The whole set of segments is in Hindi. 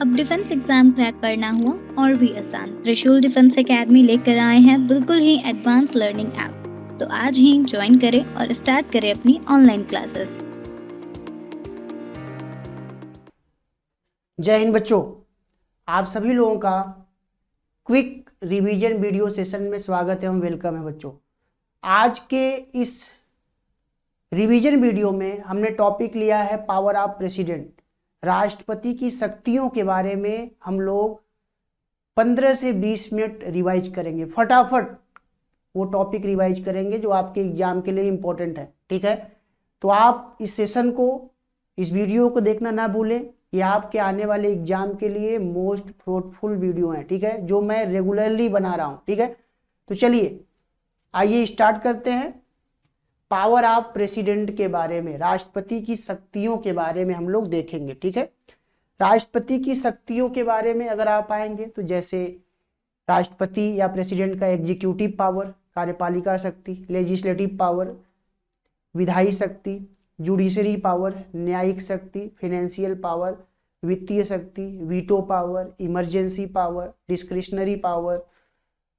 अब डिफेंस एग्जाम क्रैक करना हुआ और भी आसान। त्रिशूल डिफेंस एकेडमी लेकर आए हैं बिल्कुल ही एडवांस लर्निंग ऐप। तो आज ही ज्वाइन करें और स्टार्ट करें अपनी ऑनलाइन क्लासेस। जय हिंद बच्चों, आप सभी लोगों का क्विक रिवीजन वीडियो सेशन में स्वागत एवं वेलकम है बच्चों। आज के इस रिवीजन वीडियो में हमने टॉपिक लिया है पावर ऑफ प्रेसिडेंट। राष्ट्रपति की शक्तियों के बारे में हम लोग 15 से 20 मिनट रिवाइज करेंगे। फटाफट वो टॉपिक रिवाइज करेंगे जो आपके एग्जाम के लिए इम्पोर्टेंट है। ठीक है, तो आप इस सेशन को, इस वीडियो को देखना ना भूलें। ये आपके आने वाले एग्जाम के लिए मोस्ट फ्रूटफुल वीडियो है। ठीक है, जो मैं रेगुलरली बना रहा हूँ। ठीक है, तो चलिए आइए स्टार्ट करते हैं। पावर ऑफ प्रेसिडेंट के बारे में, राष्ट्रपति की शक्तियों के बारे में हम लोग देखेंगे। ठीक है, राष्ट्रपति की शक्तियों के बारे में अगर आप आएंगे तो जैसे राष्ट्रपति या प्रेसिडेंट का एग्जीक्यूटिव पावर, कार्यपालिका शक्ति, लेजिस्लेटिव पावर, विधायी शक्ति, जुडिशरी पावर, न्यायिक शक्ति, फाइनेंशियल पावर, वित्तीय शक्ति, veto power, emergency power, discretionary power,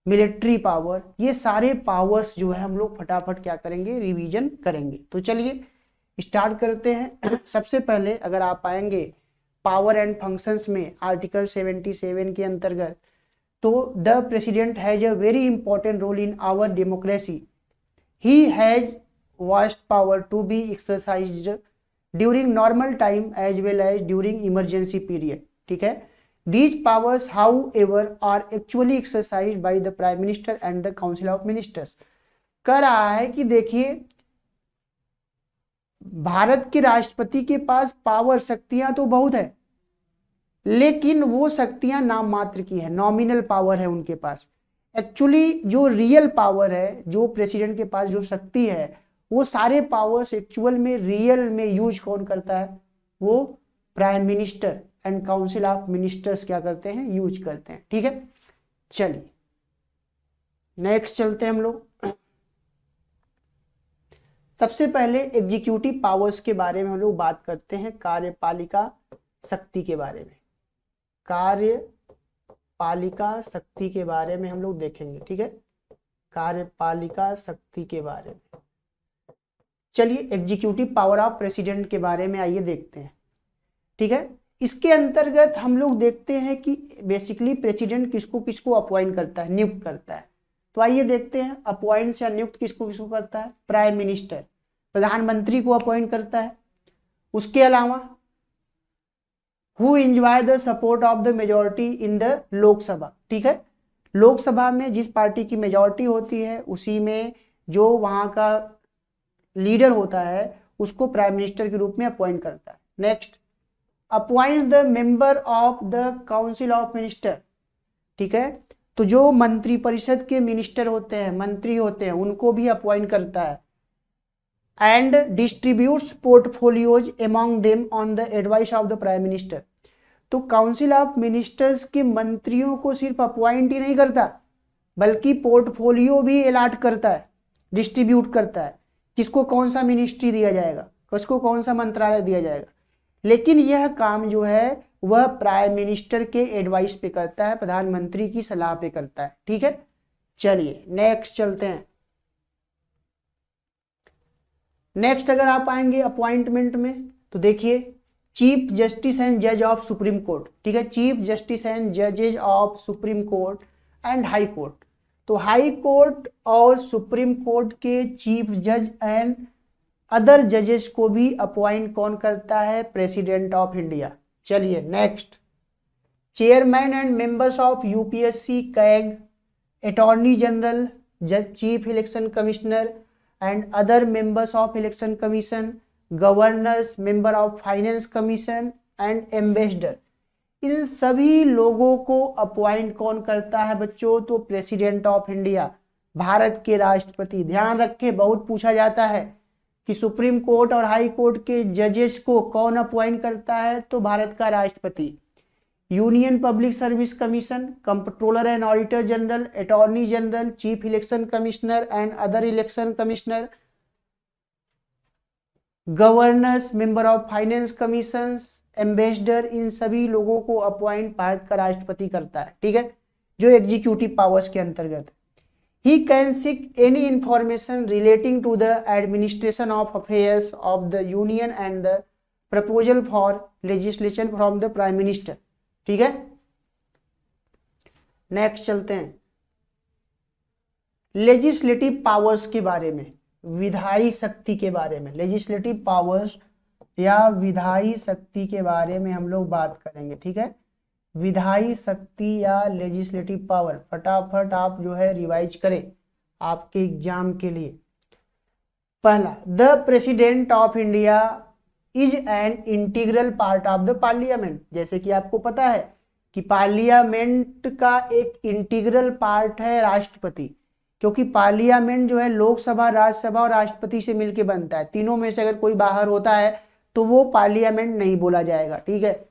military power, ये सारे पावर्स जो है हम लोग फटाफट क्या करेंगे, रिवीजन करेंगे। तो चलिए स्टार्ट करते हैं। सबसे पहले अगर आप आएंगे पावर एंड फंक्शंस में आर्टिकल 77 के अंतर्गत, तो the president has a very important role in our democracy. He has vast power to be exercised during normal time as well as during emergency period. ठीक है, these powers however are actually exercised by the prime minister and the council of ministers। कह रहा है कि देखिए, भारत के राष्ट्रपति के पास पावर, शक्तियां तो बहुत है, लेकिन वो शक्तियां नाम मात्र की है, नॉमिनल पावर है उनके पास। एक्चुअली जो रियल पावर है, जो प्रेसिडेंट के पास जो शक्ति है, वो सारे पावर्स एक्चुअल में रियल में यूज कौन करता है, वो prime minister and council of ministers क्या करते हैं, यूज करते हैं। ठीक है, चलिए नेक्स्ट चलते हैं हम लोग। सबसे पहले एग्जीक्यूटिव पावर्स के बारे में हम लोग बात करते हैं, कार्यपालिका शक्ति के बारे में। कार्यपालिका शक्ति के बारे में हम लोग देखेंगे। ठीक है, कार्यपालिका शक्ति के बारे में। चलिए एग्जीक्यूटिव पावर ऑफ प्रेसिडेंट के बारे में आइए देखते हैं। ठीक है, इसके अंतर्गत हम लोग देखते हैं कि बेसिकली प्रेसिडेंट किसको किसको अपॉइंट करता है, नियुक्त करता है। तो आइए देखते हैं अपॉइंट या नियुक्त किसको किसको करता है। प्राइम मिनिस्टर, प्रधानमंत्री को अपॉइंट करता है। उसके अलावा who enjoy the support of the majority in the Lok Sabha. ठीक है, लोकसभा में जिस पार्टी की मेजोरिटी होती है, उसी में जो वहां का लीडर होता है उसको प्राइम मिनिस्टर के रूप में अपॉइंट करता है। Next, appoint the member of the council of minister. ठीक है, तो जो मंत्री परिषद के मिनिस्टर होते हैं, मंत्री होते हैं, उनको भी अपॉइंट करता है। And distributes portfolios among them on the advice of the prime minister. तो काउंसिल ऑफ मिनिस्टर्स के मंत्रियों को सिर्फ अपॉइंट ही नहीं करता, बल्कि पोर्टफोलियो भी अलॉट करता है, डिस्ट्रीब्यूट करता है, किसको कौन सा मिनिस्ट्री दिया जाएगा, किसको कौन सा मंत्रालय दिया जाएगा। लेकिन यह काम जो है वह प्राइम मिनिस्टर के एडवाइस पे करता है, प्रधानमंत्री की सलाह पे करता है। ठीक है, चलिए नेक्स्ट चलते हैं। नेक्स्ट अगर आप आएंगे अपॉइंटमेंट में, तो देखिए चीफ जस्टिस एंड जज ऑफ सुप्रीम कोर्ट। ठीक है, chief justice and जजेज of supreme court and high court. तो हाई कोर्ट और सुप्रीम कोर्ट के चीफ जज एंड अदर जजेस को भी अपॉइंट कौन करता है, प्रेसिडेंट ऑफ इंडिया। चलिए next, chairman and members of UPSC, CAG, attorney general, chief election commissioner and other members of election commission, governors, member of finance commission and ambassador, इन सभी लोगों को अपॉइंट कौन करता है बच्चों, तो प्रेसिडेंट ऑफ इंडिया, भारत के राष्ट्रपति। ध्यान रखें, बहुत पूछा जाता है कि सुप्रीम कोर्ट और हाई कोर्ट के जजेस को कौन अपॉइंट करता है, तो भारत का राष्ट्रपति। Union public service commission, controller and auditor general, attorney general, chief election commissioner and other election commissioner, governors, member of finance commissions, ambassador, इन सभी लोगों को अपॉइंट भारत का राष्ट्रपति करता है, ठीक है, जो एग्जीक्यूटिव पावर्स के अंतर्गत। He can seek any information relating to the administration of affairs of the union and the proposal for legislation from the prime minister, ठीक है। नेक्स्ट चलते हैं लेजिस्लेटिव पावर्स के बारे में, विधायी शक्ति के बारे में। लेजिस्लेटिव पावर्स या विधायी शक्ति के बारे में हम लोग बात करेंगे, ठीक है। विधायी शक्ति या लेजिस्लेटिव पावर, फटाफट आप जो है रिवाइज करें आपके एग्जाम के लिए। पहला, the president of India is an integral part of the parliament. जैसे कि आपको पता है कि पार्लियामेंट का एक इंटीग्रल पार्ट है राष्ट्रपति, क्योंकि पार्लियामेंट जो है लोकसभा, राज्यसभा और राष्ट्रपति से मिलकर बनता है। तीनों में से अगर कोई बाहर होता है तो वो पार्लियामेंट नहीं बोला जाएगा, ठीक है।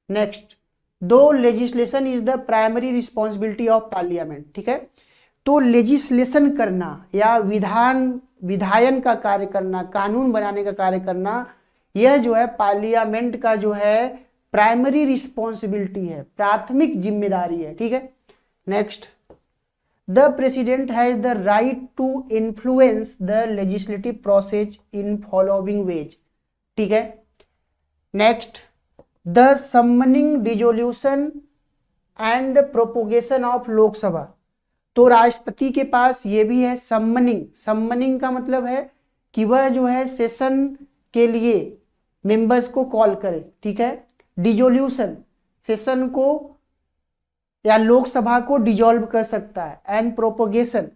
नेक्स्ट, दो legislation is the primary responsibility of parliament, ठीक है। तो लेजिस्लेशन करना या विधायन का कार्य करना, कानून बनाने का कार्य करना, यह जो है पार्लियामेंट का जो है प्राइमरी रिस्पॉन्सिबिलिटी है, प्राथमिक जिम्मेदारी है, ठीक है। Next, the president has the right to influence the legislative process in following ways, ठीक है। Next, the summoning, dissolution and propagation of Lok Sabha. तो राष्ट्रपति के पास ये भी है समनिंग। समनिंग का मतलब है कि वह जो है सेशन के लिए मेंबर्स को कॉल करे, ठीक है। डिसोल्यूशन, सेशन को या लोकसभा को डिसॉल्व कर सकता है। एंड प्रोपोगेशन,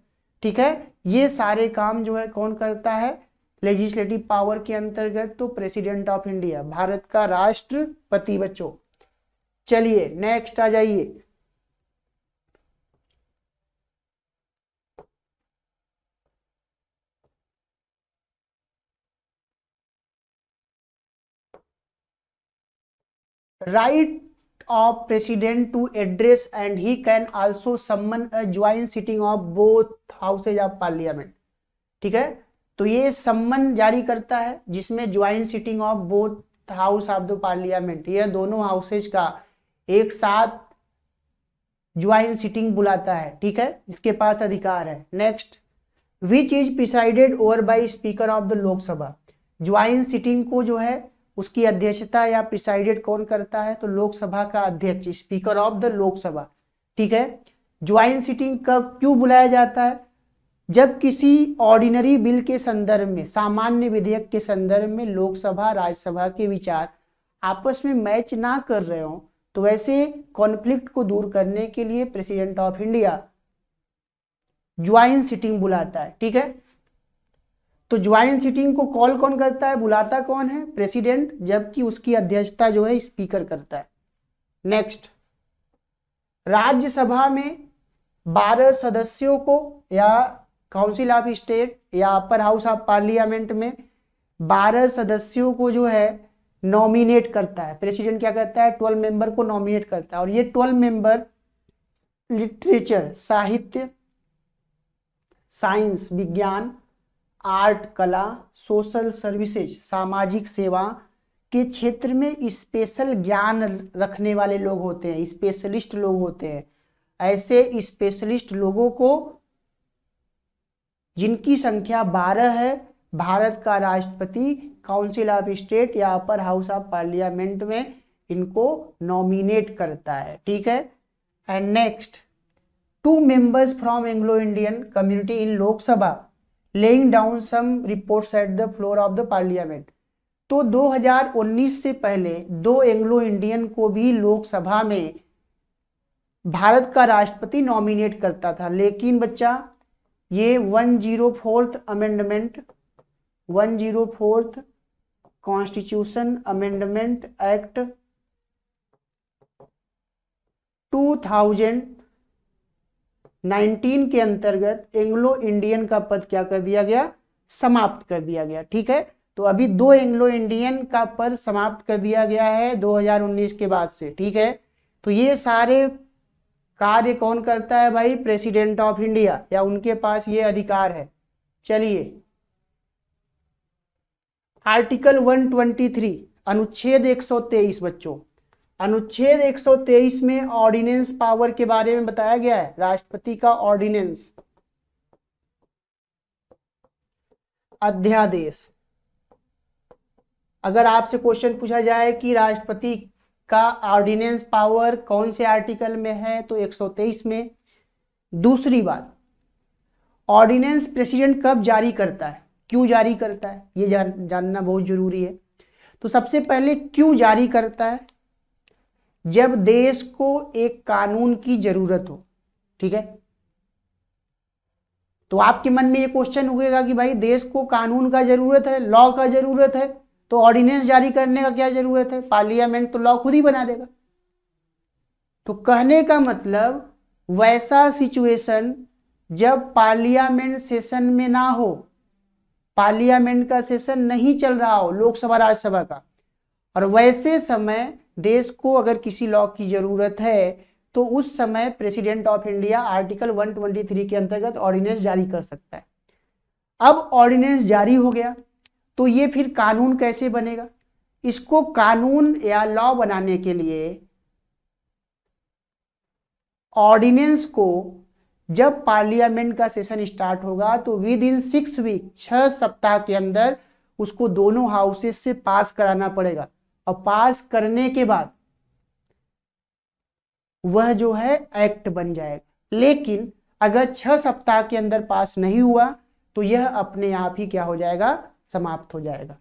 ठीक है, ये सारे काम जो है कौन करता है लेजिस्लेटिव पावर के अंतर्गत? तो प्रेसिडेंट ऑफ इंडिया, भारत का राष्ट्रपति बच्चों। चलिए नेक्स्ट आ जाइए। Right of president to address and he can also summon a joint sitting of both houses of parliament, ठीक है। तो ये सम्मन जारी करता है जिसमें joint sitting of both house of the parliament, यह दोनों हाउसेज का एक साथ ज्वाइंट सिटिंग बुलाता है, ठीक है, इसके पास अधिकार है। Next, which is presided over by speaker of the Lok Sabha. Joint sitting को जो है उसकी अध्यक्षता या प्रिसाइडेड कौन करता है? तो लोकसभा का अध्यक्ष, स्पीकर ऑफ द लोकसभा, ठीक है। ज्वाइंट सिटिंग का क्यों बुलाया जाता है? जब किसी ऑर्डिनरी बिल के संदर्भ में, सामान्य विधेयक के संदर्भ में लोकसभा राज्यसभा के विचार आपस में मैच ना कर रहे हो, तो वैसे कॉन्फ्लिक्ट को दूर करने के लिए president of India joint sitting बुलाता है, ठीक है। तो ज्वाइंट सिटिंग को कॉल कौन करता है, बुलाता कौन है? प्रेसिडेंट, जबकि उसकी अध्यक्षता जो है स्पीकर करता है। नेक्स्ट, राज्यसभा में 12 सदस्यों को या काउंसिल ऑफ स्टेट या अपर हाउस ऑफ पार्लियामेंट में 12 सदस्यों को जो है नॉमिनेट करता है प्रेसिडेंट। क्या करता है? 12 मेंबर को नॉमिनेट करता है, और ये 12 मेंबर लिटरेचर, साहित्य, साइंस, विज्ञान, आर्ट, कला, सोशल सर्विसेज, सामाजिक सेवा के क्षेत्र में स्पेशल ज्ञान रखने वाले लोग होते हैं, स्पेशलिस्ट लोग होते हैं। ऐसे स्पेशलिस्ट लोगों को, जिनकी संख्या 12 है, भारत का राष्ट्रपति काउंसिल ऑफ स्टेट या अपर हाउस ऑफ पार्लियामेंट में इनको नॉमिनेट करता है, ठीक है। And next, 2 members from Anglo Indian community in Lok Sabha laying down some reports at the floor of the parliament. तो 2019 से पहले 2 एंग्लो इंडियन को भी लोकसभा में भारत का राष्ट्रपति नॉमिनेट करता था, लेकिन बच्चा ये 104th amendment, 104th constitution amendment act 2019 के अंतर्गत एंग्लो इंडियन का पद क्या कर दिया गया? समाप्त कर दिया गया, ठीक है। तो अभी 2 एंग्लो इंडियन का पद समाप्त कर दिया गया है 2019 के बाद से, ठीक है। तो ये सारे कार्य कौन करता है भाई? प्रेसिडेंट ऑफ इंडिया, या उनके पास ये अधिकार है। चलिए, आर्टिकल 123 अनुच्छेद 123 बच्चों, अनुच्छेद 123 में ऑर्डिनेंस पावर के बारे में बताया गया है। राष्ट्रपति का ऑर्डिनेंस, अध्यादेश। अगर आपसे क्वेश्चन पूछा जाए कि राष्ट्रपति का ऑर्डिनेंस पावर कौन से आर्टिकल में है, तो 123 में। दूसरी बात, ऑर्डिनेंस प्रेसिडेंट कब जारी करता है, क्यों जारी करता है, ये जानना बहुत जरूरी है। तो सबसे पहले क्यों जारी करता है, जब देश को एक कानून की जरूरत हो। ठीक है, तो आपके मन में ये क्वेश्चन उगेगा कि भाई देश को कानून का जरूरत है, लॉ का जरूरत है, तो ऑर्डिनेंस जारी करने का क्या जरूरत है, पार्लियामेंट तो लॉ खुद ही बना देगा। तो कहने का मतलब वैसा सिचुएशन जब पार्लियामेंट सेशन में ना हो, पार्लियामेंट का सेशन नहीं चल रहा हो, लोकसभा राज्यसभा का, और वैसे समय देश को अगर किसी लॉ की जरूरत है, तो उस समय प्रेसिडेंट ऑफ इंडिया आर्टिकल 123 के अंतर्गत ऑर्डिनेंस जारी कर सकता है। अब ऑर्डिनेंस जारी हो गया तो ये फिर कानून कैसे बनेगा, इसको कानून या लॉ बनाने के लिए ऑर्डिनेंस को जब पार्लियामेंट का सेशन स्टार्ट होगा तो विद इन 6 वीक, 6 सप्ताह के अंदर उसको दोनों हाउसेस से पास कराना पड़ेगा, और पास करने के बाद वह जो है एक्ट बन जाएगा। लेकिन अगर 6 सप्ताह के अंदर पास नहीं हुआ तो यह अपने आप ही क्या हो जाएगा, समाप्त हो जाएगा।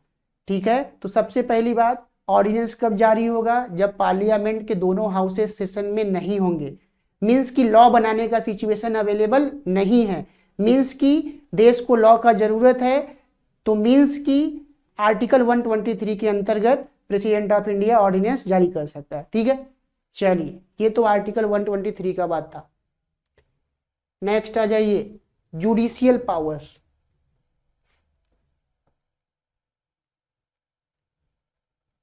ठीक है, तो सबसे पहली बात, ऑर्डिनेंस कब जारी होगा, जब पार्लियामेंट के दोनों हाउसेस सेशन में नहीं होंगे, मीन्स की लॉ बनाने का सिचुएशन अवेलेबल नहीं है, मीन्स की देश को लॉ का जरूरत है, तो मीन्स की आर्टिकल 123 के अंतर्गत प्रेसिडेंट ऑफ इंडिया ऑर्डिनेंस जारी कर सकता है। ठीक है, चलिए ये तो आर्टिकल 123 का बात था। नेक्स्ट आ जाइए, जुडिशियल पावर्स।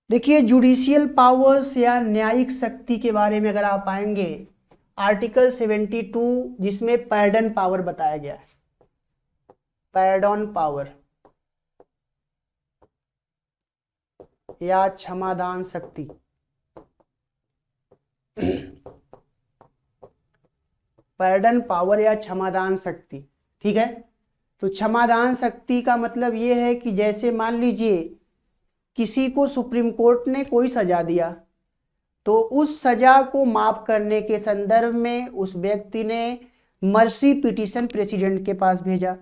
देखिए जुडिशियल पावर्स या न्यायिक शक्ति के बारे में अगर आप आएंगे, आर्टिकल 72 जिसमें पैर्डन पावर बताया गया है, पैर्डन पावर या क्षमादान शक्ति। पैर्डन पावर या क्षमादान शक्ति। ठीक है, तो क्षमादान शक्ति का मतलब ये है कि जैसे मान लीजिए किसी को सुप्रीम कोर्ट ने कोई सजा दिया, तो उस सजा को माफ करने के संदर्भ में उस व्यक्ति ने मर्सी पिटीशन प्रेसिडेंट के पास भेजा,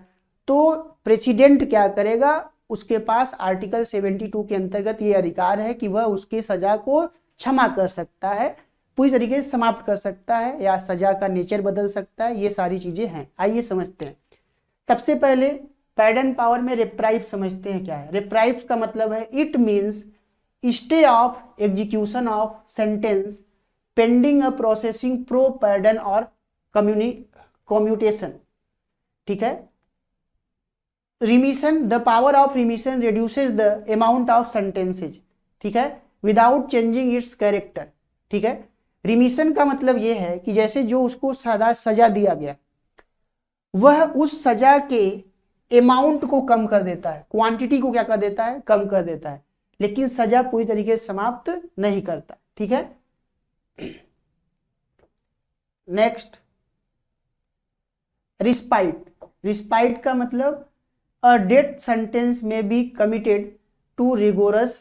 तो प्रेसिडेंट क्या करेगा, उसके पास आर्टिकल 72 के अंतर्गत ये अधिकार है कि वह उसकी सजा को क्षमा कर सकता है, पूरी तरीके से समाप्त कर सकता है, या सजा का नेचर बदल सकता है। ये सारी चीजें हैं, आइए समझते हैं। सबसे पहले पैर्डन पावर में रिप्राइव समझते हैं क्या है। रिप्राइव का मतलब है it means stay of execution of sentence pending a processing pro pardon और कम्यूटेशन। ठीक है, remission, the power of remission reduces the amount of sentences. ठीक है, विदाउट चेंजिंग इट्स कैरेक्टर। ठीक है, रिमिशन का मतलब यह है कि जैसे जो उसको सजा दिया गया, वह उस सजा के अमाउंट को कम कर देता है, क्वांटिटी को क्या कर देता है, कम कर देता है, लेकिन सजा पूरी तरीके से समाप्त नहीं करता। ठीक है, नेक्स्ट रिस्पाइट। रिस्पाइट का मतलब अ डेथ सेंटेंस में be committed to rigorous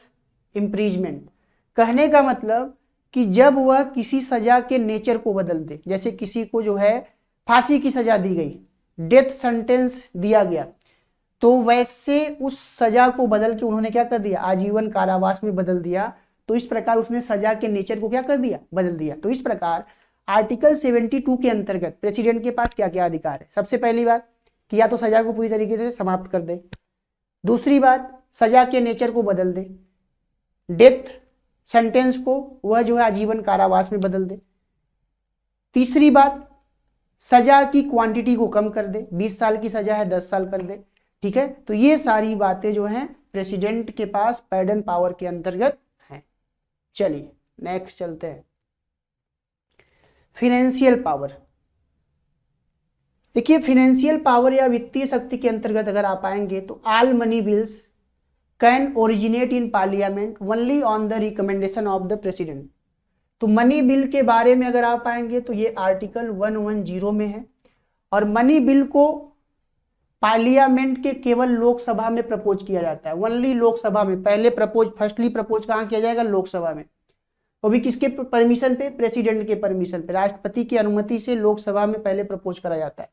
imprisonment. कहने का मतलब कि जब वह किसी सजा के नेचर को बदल दे, जैसे किसी को जो है फांसी की सजा दी गई, डेथ सेंटेंस दिया गया, तो वैसे उस सजा को बदल के उन्होंने क्या कर दिया, आजीवन कारावास में बदल दिया। तो इस प्रकार उसने सजा के नेचर को क्या कर दिया, बदल दिया। तो इस प्रकार आर्टिकल 72 के अंतर्गत प्रेसिडेंट के पास क्या क्या अधिकार है। सबसे पहली बात कि या तो सजा को पूरी तरीके से समाप्त कर दे, दूसरी बात सजा के नेचर को बदल दे, डेथ सेंटेंस को वह जो है आजीवन कारावास में बदल दे, तीसरी बात सजा की क्वांटिटी को कम कर दे, 20 साल की सजा है 10 साल कर दे। ठीक है, तो ये सारी बातें जो हैं प्रेसिडेंट के पास पैर्डन पावर के अंतर्गत हैं। चलिए नेक्स्ट चलते हैं, फिनेंशियल पावर। देखिए फिनेंशियल पावर या वित्तीय शक्ति के अंतर्गत अगर आप आएंगे तो all money bills can originate in parliament only on the recommendation of the president. तो मनी बिल के बारे में अगर आप आएंगे तो ये आर्टिकल 110 में है, और मनी बिल को पार्लियामेंट के केवल लोकसभा में प्रपोज किया जाता है, ओनली लोकसभा में। पहले फर्स्टली प्रपोज कहाँ किया जाएगा? लोकसभा में। वो भी किसके परमिशन पे? प्रेसिडेंट के परमिशन पे, राष्ट्रपति की अनुमति से लोकसभा में पहले प्रपोज करा जाता है।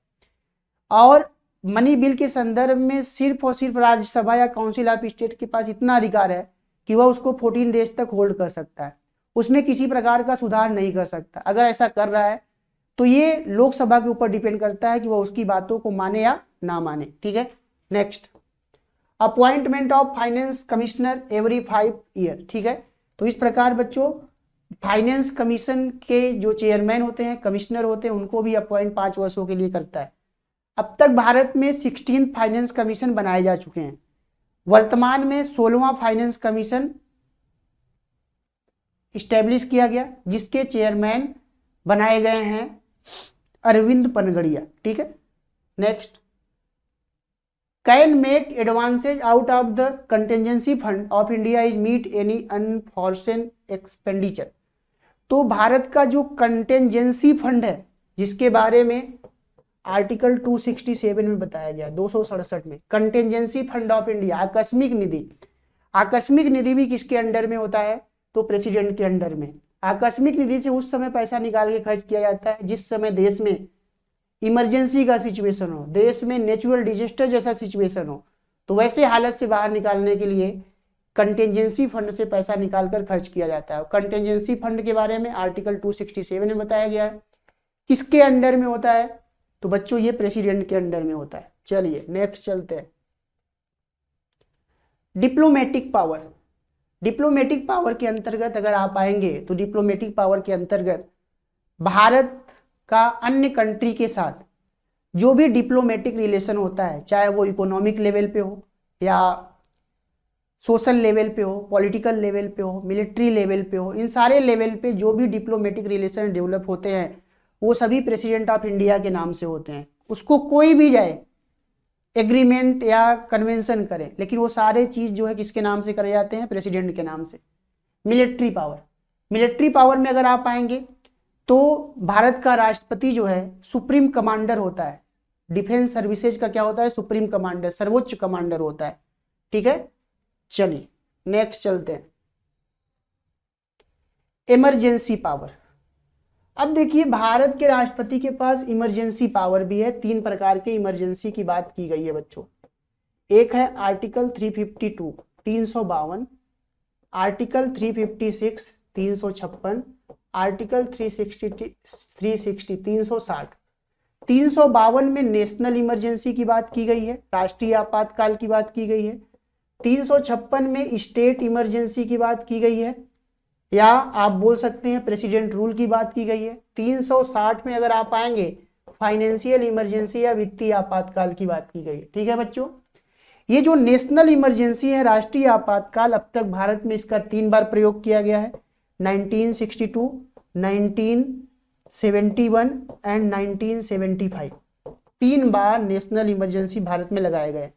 और मनी बिल के संदर्भ में सिर्फ और सिर्फ राज्यसभा या काउंसिल ऑफ स्टेट के पास इतना अधिकार है कि वह उसको 14 डेज तक होल्ड कर सकता है, उसमें किसी प्रकार का सुधार नहीं कर सकता। अगर ऐसा कर रहा है तो ये लोकसभा के ऊपर डिपेंड करता है कि वह उसकी बातों को माने या ना माने। ठीक है, next, appointment of finance commissioner every 5 year. ठीक है, तो इस प्रकार बच्चों फाइनेंस कमीशन के जो चेयरमैन होते हैं, कमिश्नर होते हैं, उनको भी अपॉइंट 5 वर्षों के लिए करता है। अब तक भारत में 16 फाइनेंस कमीशन बनाए जा चुके हैं। वर्तमान में 16वां फाइनेंस कमीशन इस्टेब्लिश किया गया, जिसके चेयरमैन बनाए गए हैं अरविंद पनगड़िया। ठीक है, next, can make advances out of the contingency fund of India is meet any unforeseen expenditure. तो भारत का जो कंटिजेंसी फंड है, जिसके बारे में आर्टिकल 267 में बताया गया, 267 में, कंटिजेंसी फंड ऑफ इंडिया, आकस्मिक निधि। आकस्मिक निधि भी किसके अंडर में होता है? तो प्रेसिडेंट के अंडर में। आकस्मिक निधि से उस समय पैसा निकाल के खर्च किया जाता है जिस समय देश में इमरजेंसी का सिचुएशन हो, देश में नेचुरल डिजास्टर जैसा सिचुएशन हो, तो वैसे हालत से बाहर निकालने के लिए कंटिजेंसी फंड से पैसा निकालकर खर्च किया जाता है। कंटिजेंसी फंड के बारे में आर्टिकल 267 में बताया गया है। किसके अंडर में होता है? तो बच्चों ये प्रेसिडेंट के अंडर में होता है। चलिए नेक्स्ट चलते हैं, डिप्लोमेटिक पावर। डिप्लोमेटिक पावर के अंतर्गत अगर आप आएंगे तो डिप्लोमेटिक पावर के अंतर्गत भारत का अन्य कंट्री के साथ जो भी डिप्लोमेटिक रिलेशन होता है, चाहे वो इकोनॉमिक लेवल पे हो या सोशल लेवल पे हो, पॉलिटिकल लेवल पे हो, मिलिट्री लेवल पे हो, इन सारे लेवल पे जो भी डिप्लोमेटिक रिलेशन डेवलप होते हैं वो सभी प्रेसिडेंट ऑफ इंडिया के नाम से होते हैं। उसको कोई भी जाए एग्रीमेंट या कन्वेंशन करे, लेकिन वो सारे चीज जो है किसके नाम से करे जाते हैं? प्रेसिडेंट के नाम से। मिलिट्री पावर, मिलिट्री पावर में अगर आप आएंगे तो भारत का राष्ट्रपति जो है सुप्रीम कमांडर होता है। डिफेंस सर्विसेज का क्या होता है? सुप्रीम कमांडर, सर्वोच्च कमांडर होता है। ठीक है, चलिए नेक्स्ट चलते हैं, इमरजेंसी पावर। अब देखिए भारत के राष्ट्रपति के पास इमरजेंसी पावर भी है। 3 प्रकार के इमरजेंसी की बात की गई है बच्चों। एक है आर्टिकल 352 352, आर्टिकल 356 356, आर्टिकल 360 360 352 में नेशनल इमरजेंसी की बात की गई है, राष्ट्रीय आपातकाल की बात की गई है। 356 में स्टेट इमरजेंसी की बात की गई है, या आप बोल सकते हैं प्रेसिडेंट रूल की बात की गई है। 360 में अगर आप आएंगे फाइनेंशियल इमरजेंसी या वित्तीय आपातकाल की बात की गई है। ठीक है बच्चों, ये जो नेशनल इमरजेंसी है, राष्ट्रीय आपातकाल, अब तक भारत में इसका 3 बार प्रयोग किया गया है, 1962, 1971 and 1975। 3 bar national emergency Bharat में लगाए गए।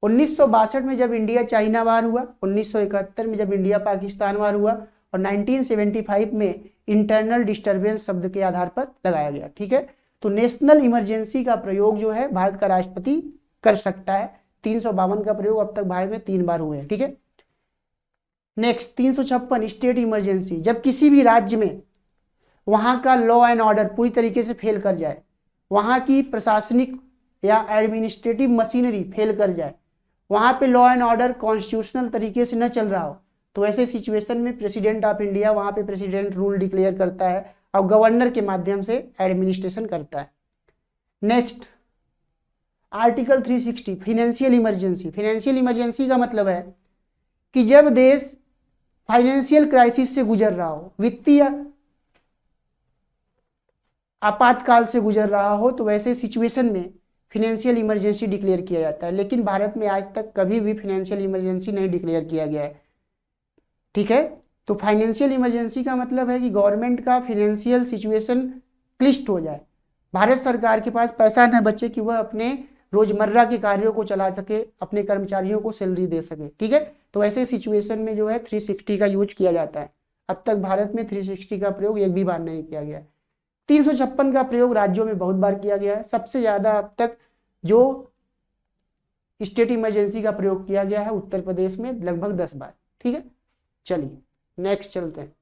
1962 में जब इंडिया चाइना वार हुआ, 1971 में जब इंडिया पाकिस्तान वार हुआ, और 1975 में इंटरनल डिस्टरबेंस शब्द के आधार पर लगाया गया। ठीक है, तो नेशनल इमरजेंसी का प्रयोग जो है भारत का राष्ट्रपति कर सकता है। 352 का प्रयोग अब तक भारत में 3 बार हुए हैं। ठीक है, नेक्स्ट 356 स्टेट इमरजेंसी, जब किसी भी राज्य में वहां का लॉ एंड ऑर्डर पूरी तरीके से फेल कर जाए, वहां की प्रशासनिक या एडमिनिस्ट्रेटिव मशीनरी फेल कर जाए, वहां पे लॉ एंड ऑर्डर कॉन्स्टिट्यूशनल तरीके से न चल रहा हो, तो ऐसे सिचुएशन में प्रेसिडेंट ऑफ इंडिया वहां पे प्रेसिडेंट रूल डिक्लेयर करता है और गवर्नर के माध्यम से एडमिनिस्ट्रेशन करता है। Next article 360 financial emergency. Financial emergency का मतलब है कि जब देश फाइनेंशियल क्राइसिस से गुजर रहा हो, वित्तीय आपातकाल से गुजर रहा हो, तो वैसे सिचुएशन में फाइनेंशियल इमरजेंसी डिक्लेयर किया जाता है। लेकिन भारत में आज तक कभी भी फाइनेंशियल इमरजेंसी नहीं डिक्लेयर किया गया है। ठीक है, तो फाइनेंशियल इमरजेंसी का मतलब है कि गवर्नमेंट का फाइनेंशियल सिचुएशन क्लिष्ट हो जाए, भारत सरकार के पास पैसा न बचे कि वह अपने रोजमर्रा के कार्यों को चला सके, अपने कर्मचारियों को सैलरी दे सके। ठीक है, तो ऐसे सिचुएशन में जो है 360 का यूज किया जाता है। अब तक भारत में 360 का प्रयोग एक भी बार नहीं किया गया है। 356 का प्रयोग राज्यों में बहुत बार किया गया है। सबसे ज्यादा अब तक जो स्टेट इमरजेंसी का प्रयोग किया गया है उत्तर प्रदेश में लगभग 10 बार। ठीक है, चलिए नेक्स्ट चलते हैं।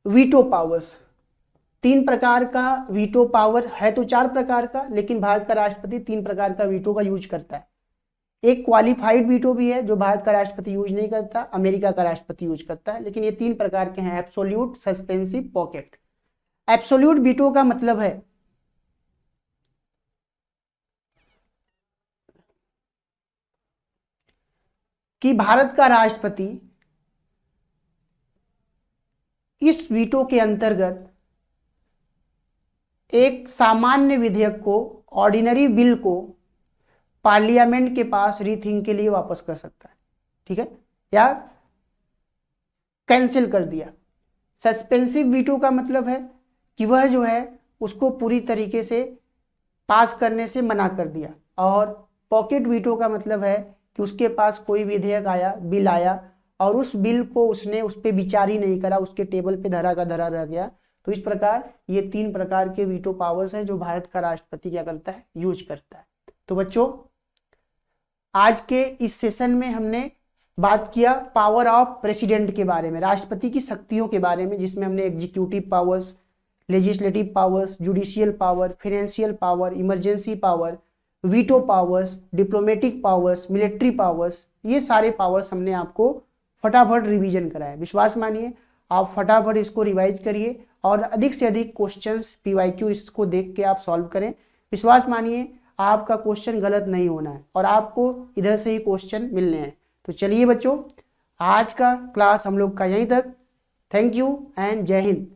वीटो पावर्स, 3 प्रकार का वीटो पावर है, तो 4 प्रकार का, लेकिन भारत का राष्ट्रपति 3 प्रकार का वीटो का यूज करता है। एक क्वालिफाइड वीटो भी है जो भारत का राष्ट्रपति यूज नहीं करता, अमेरिका का राष्ट्रपति यूज करता है, लेकिन ये 3 प्रकार के हैं, absolute, suspensive, pocket. Absolute veto का मतलब है कि भारत का राष्ट्रपति इस वीटो के अंतर्गत एक सामान्य विधेयक को, ऑर्डिनरी बिल को पार्लियामेंट के पास रीथिंक के लिए वापस कर सकता है। ठीक है, या कैंसिल कर दिया। सस्पेंसिव वीटो का मतलब है कि वह जो है उसको पूरी तरीके से पास करने से मना कर दिया। और पॉकेट वीटो का मतलब है कि उसके पास कोई विधेयक आया, बिल आया, और उस बिल को उसने उस पर विचार ही नहीं करा, उसके टेबल पे धरा का धरा रह गया। तो इस प्रकार ये 3 प्रकार के वीटो पावर्स हैं जो भारत का राष्ट्रपति क्या करता है, यूज करता है। तो बच्चों आज के इस सेशन में हमने बात किया पावर ऑफ प्रेसिडेंट के बारे में, राष्ट्रपति की शक्तियों के बारे में, जिसमें हमने executive powers, legislative powers, judicial power, financial power, emergency power, veto powers, diplomatic powers, military powers, ये सारे पावर्स हमने आपको फटाफट रिवीजन कराया। विश्वास मानिए आप फटाफट इसको रिवाइज करिए और अधिक से अधिक क्वेश्चंस पीवाईक्यू इसको देख के आप सॉल्व करें। विश्वास मानिए आपका क्वेश्चन गलत नहीं होना है और आपको इधर से ही क्वेश्चन मिलने हैं। तो चलिए बच्चों, आज का क्लास हम लोग का यहीं तक। थैंक यू एंड जय हिंद।